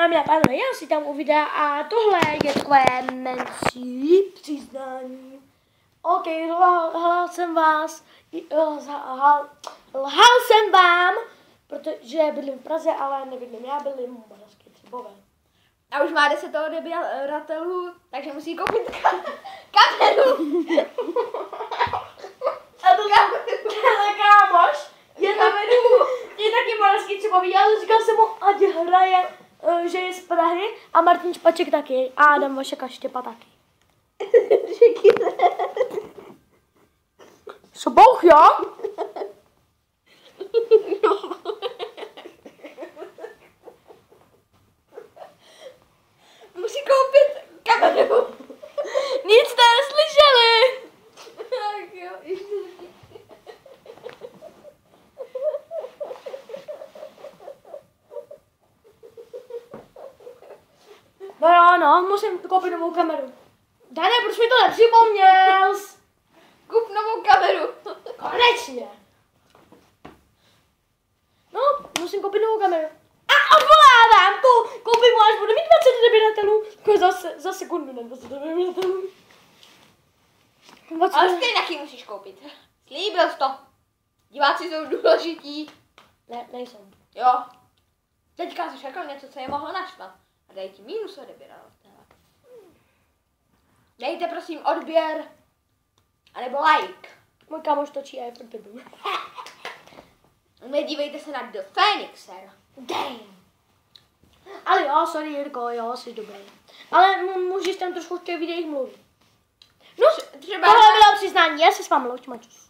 dámy a pánové, já si tam u videa a tohle je takové menší přiznání. OK, lhal jsem vám, protože bydlím v Praze, ale nebydlím já, bydlím v Moravské Třebové. A už má 10 odebíratelů, takže musí koupit kameru. A to kámoš je taky Moravský Třebový, ale říkal jsem mu, ať hraje, že je z Prahy a Martin Špaček taky a Adam Vašek a Štěpa taky. Co bouch, jo? Musí koupit kameru. Nic jste neslyšeli. Tak jo, No, musím koupit novou kameru. Dane, proč mi to nepřipomněl? kup novou kameru. Konečně. No, musím koupit novou kameru. A odvolávám to. Koupím až budu mít 20 odebíratelů. Za sekundu, ne 20 odebíratelů. Ale stejně taky musíš koupit. Slíbil jsi to. Diváci jsou důležití. Ne, nejsou. Jo. Teďka jsi řekl něco, co je mohlo naštvat. A dej ti minus odebíratele. Dejte prosím odběr. A nebo like. Můj kámoš točí a je furt debil. Nedívejte se na The Phoenixer. Damn. Ale jo, sorry Jirko, jo, jsi dobrý. Ale můžeš tam trošku v těch videích mluvit. No, třeba tohle bylo přiznání, já se s vámi loučím, čus.